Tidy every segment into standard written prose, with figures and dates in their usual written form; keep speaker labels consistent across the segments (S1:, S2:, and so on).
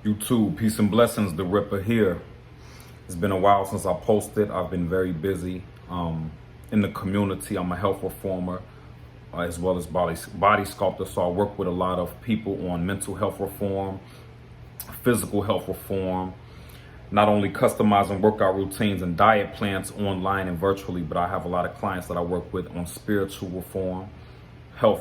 S1: YouTube, peace and blessings, the Ripper here. It's been a while since I posted. I've been very busy in the community. I'm a health reformer as well as body sculptor. So I work with a lot of people on mental health reform, physical health reform, not only customizing workout routines and diet plans online and virtually, but I have a lot of clients that I work with on spiritual reform,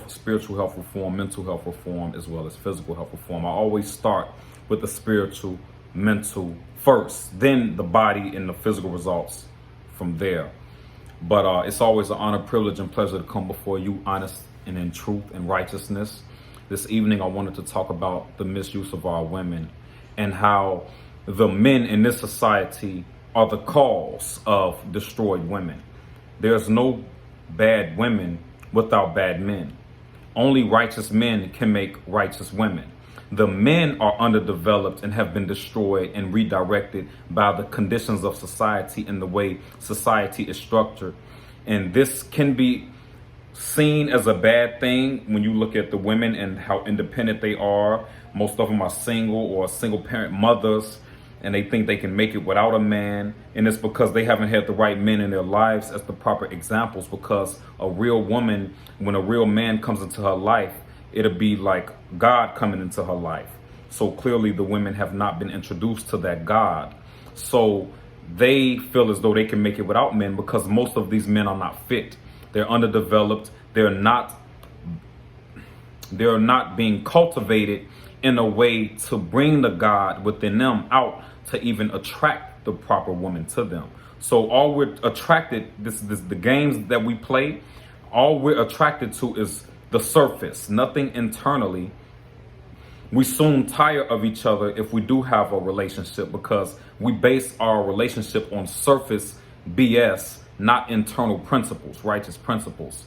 S1: spiritual health reform, mental health reform, as well as physical health reform. I always start with the spiritual, mental first, then the body and the physical results from there. But it's always an honor, privilege, and pleasure to come before you honest and in truth and righteousness. This evening, I wanted to talk about the misuse of our women and how the men in this society are the cause of destroyed women. There's no bad women without bad men. Only righteous men can make righteous women. The men are underdeveloped and have been destroyed and redirected by the conditions of society and the way society is structured. And this can be seen as a bad thing when you look at the women and how independent they are. Most of them are single or single parent mothers, and they think they can make it without a man. And it's because they haven't had the right men in their lives as the proper examples, because a real woman, when a real man comes into her life, it'll be like God coming into her life. So clearly the women have not been introduced to that God. So they feel as though they can make it without men because most of these men are not fit. They're underdeveloped. They're not being cultivated in a way to bring the God within them out to even attract the proper woman to them. So all we're attracted, the games that we play, all we're attracted to is the surface, nothing internally. We soon tire of each other if we do have a relationship because we base our relationship on surface BS, not internal principles, righteous principles.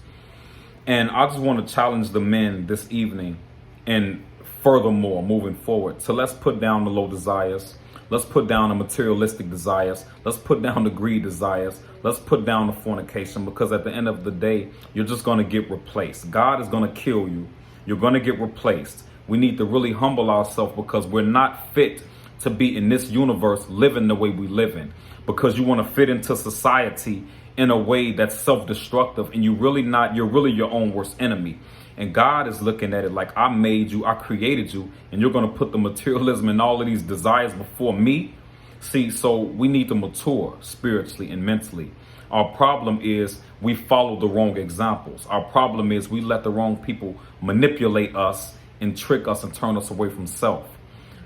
S1: And I just want to challenge the men this evening and furthermore moving forward. So let's put down the low desires. Let's put down the materialistic desires. Let's put down the greed desires. Let's put down the fornication, because at the end of the day, you're just going to get replaced. God is going to kill you. You're going to get replaced. We need to really humble ourselves because we're not fit to be in this universe living the way we live in, because you want to fit into society in a way that's self-destructive, and you're really your own worst enemy. And God is looking at it like, I made you, I created you, and you're going to put the materialism and all of these desires before me. See, so we need to mature spiritually and mentally. Our problem is we follow the wrong examples. Our problem is we let the wrong people manipulate us and trick us and turn us away from self.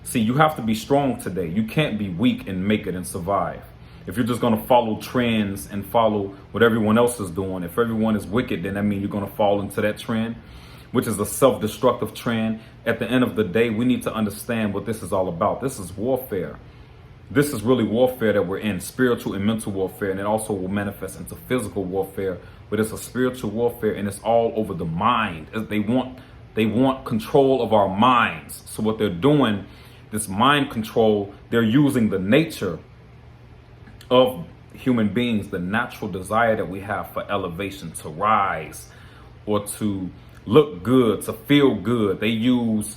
S1: See, you have to be strong today. You can't be weak and make it and survive. If you're just going to follow trends and follow what everyone else is doing, if everyone is wicked, then that means you're going to fall into that trend, which is a self-destructive trend. At the end of the day, we need to understand what this is all about. This is warfare. This is really warfare that we're in, spiritual and mental warfare, and it also will manifest into physical warfare, but it's a spiritual warfare, and it's all over the mind. They want control of our minds. So what they're doing, this mind control, they're using the nature of human beings, the natural desire that we have for elevation, to rise or to look good, to feel good. They use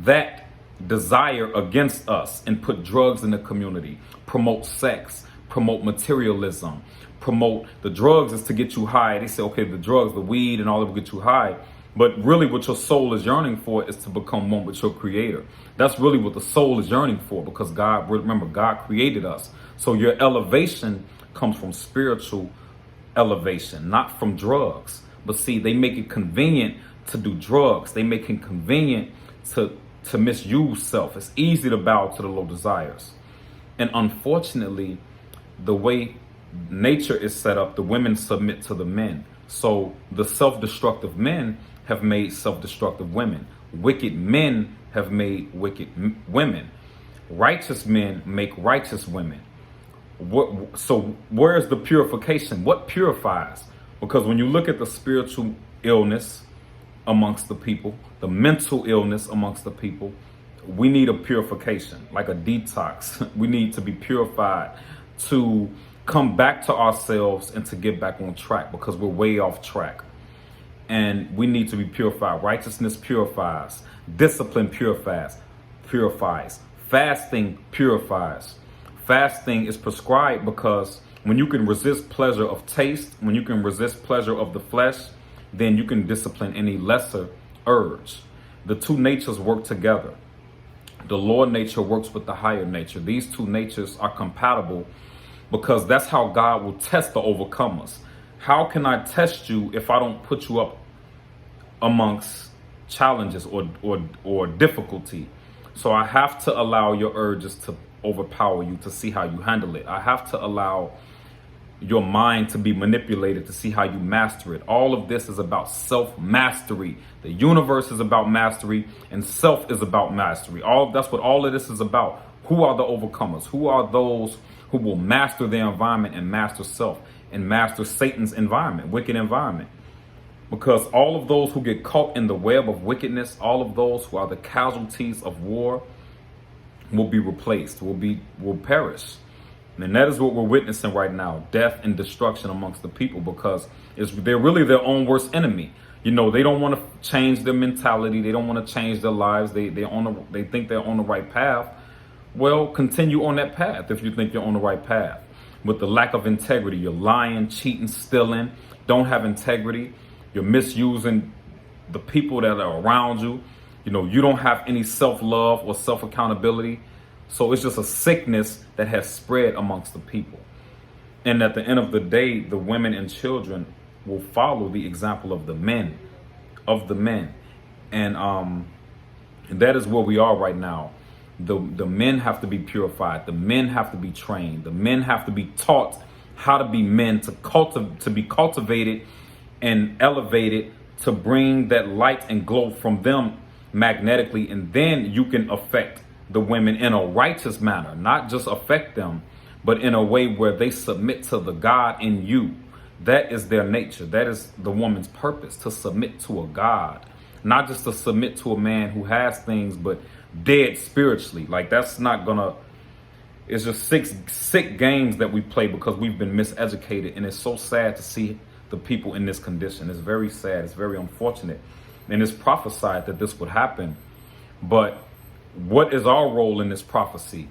S1: that desire against us and put drugs in the community, promote sex, promote materialism, promote the drugs is to get you high. They say, okay, the drugs, the weed and all that will get you high. But really what your soul is yearning for is to become one with your creator. That's really what the soul is yearning for, because God created us. So your elevation comes from spiritual elevation, not from drugs. But see, they make it convenient to do drugs. They make it convenient to misuse self. It's easy to bow to the low desires. And unfortunately, the way nature is set up, the women submit to the men. So the self-destructive men have made self-destructive women. Wicked men have made wicked women. Righteous men make righteous women. So where is the purification? What purifies? Because when you look at the spiritual illness amongst the people, the mental illness amongst the people, we need a purification, like a detox. We need to be purified to come back to ourselves and to get back on track, because we're way off track. And we need to be purified. Righteousness purifies. Discipline purifies. Fasting purifies. Fasting is prescribed because when you can resist pleasure of taste, when you can resist pleasure of the flesh, then you can discipline any lesser urge. The two natures work together. The lower nature works with the higher nature. These two natures are compatible because that's how God will test the overcomers. How can I test you if I don't put you up amongst challenges or difficulty? So I have to allow your urges to overpower you to see how you handle it. I have to allow your mind to be manipulated to see how you master it. All of this is about self-mastery. The universe is about mastery, and self is about mastery. That's what all of this is about. Who are the overcomers? Who are those who will master their environment and master self and master Satan's environment, wicked environment? Because all of those who get caught in the web of wickedness, all of those who are the casualties of war will be replaced, will perish. And that is what we're witnessing right now, death and destruction amongst the people, because they're really their own worst enemy. You know, they don't want to change their mentality. They don't want to change their lives. They think they're on the right path. Well, continue on that path if you think you're on the right path. With the lack of integrity, you're lying, cheating, stealing, don't have integrity. You're misusing the people that are around you. You know, you don't have any self-love or self-accountability. So it's just a sickness that has spread amongst the people. And at the end of the day, the women and children will follow the example of the men. And that is where we are right now. The men have to be purified. The men have to be trained. The men have to be taught how to be men, to be cultivated and elevated, to bring that light and glow from them magnetically. And then you can affect the women in a righteous manner, not just affect them, but in a way where they submit to the God in you. That is their nature. That is the woman's purpose, to submit to a God, not just to submit to a man who has things, but dead spiritually. Like, that's not gonna, it's just sick games that we play because we've been miseducated. And it's so sad to see the people in this condition. It's very sad. It's very unfortunate. And it's prophesied that this would happen. But what is our role in this prophecy?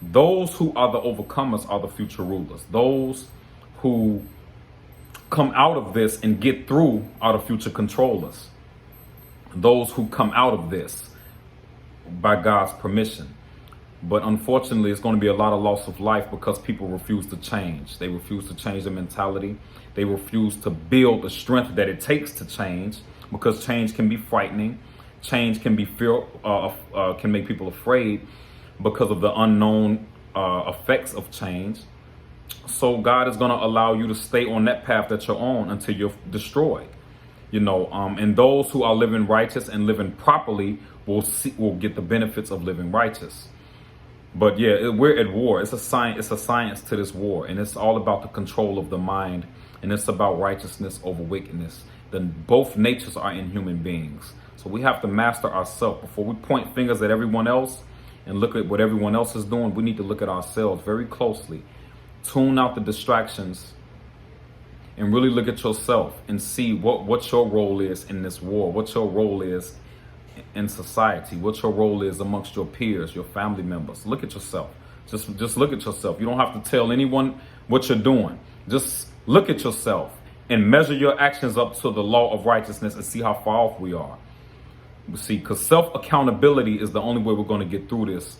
S1: Those who are the overcomers are the future rulers. Those who come out of this and get through are the future controllers. Those who come out of this by God's permission. But unfortunately, it's going to be a lot of loss of life because people refuse to change. They refuse to change their mentality. They refuse to build the strength that it takes to change, because change can be frightening. Change can be can make people afraid because of the unknown effects of change. So God is going to allow you to stay on that path that you're on until you're destroyed. You know, and those who are living righteous and living properly will get the benefits of living righteous. But yeah, we're at war. It's a science to this war, and it's all about the control of the mind, and it's about righteousness over wickedness. Then both natures are in human beings. So we have to master ourselves. Before we point fingers at everyone else and look at what everyone else is doing, we need to look at ourselves very closely. Tune out the distractions and really look at yourself and see what your role is in this war, what your role is in society, what your role is amongst your peers, your family members. Look at yourself. Just look at yourself. You don't have to tell anyone what you're doing. Just look at yourself and measure your actions up to the law of righteousness and see how far off we are. See, because self-accountability is the only way we're going to get through this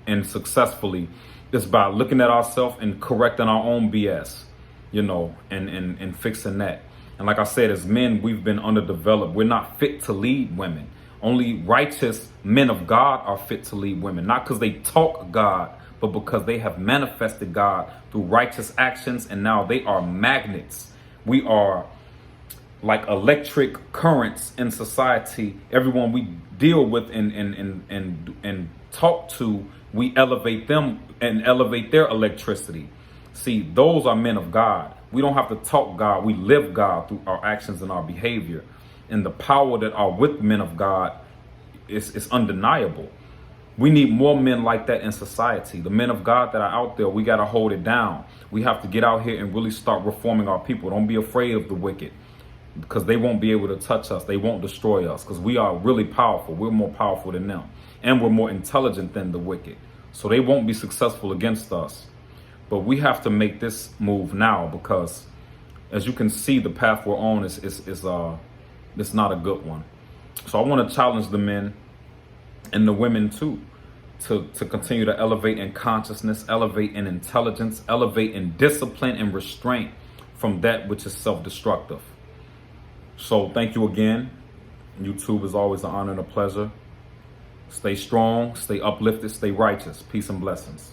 S1: and successfully. It's by looking at ourselves and correcting our own BS, you know, and fixing that. And like I said, as men, we've been underdeveloped. We're not fit to lead women. Only righteous men of God are fit to lead women, not because they talk God, but because they have manifested God through righteous actions, and now they are magnets. We are like electric currents in society. Everyone we deal with and talk to, we elevate them and elevate their electricity. See, those are men of God. We don't have to talk God. We live God through our actions and our behavior. And the power that are with men of God is undeniable. We need more men like that in society. The men of God that are out there, we got to hold it down. We have to get out here and really start reforming our people. Don't be afraid of the wicked, because they won't be able to touch us. They won't destroy us, because we are really powerful. We're more powerful than them. and we're more intelligent than the wicked. So they won't be successful against us. But we have to make this move now, because as you can see, the path we're on is not a good one. So I want to challenge the men and the women too to continue to elevate in consciousness, elevate in intelligence, elevate in discipline and restraint from that which is self-destructive. So thank you again. YouTube is always an honor and a pleasure. Stay strong, stay uplifted, stay righteous. Peace and blessings.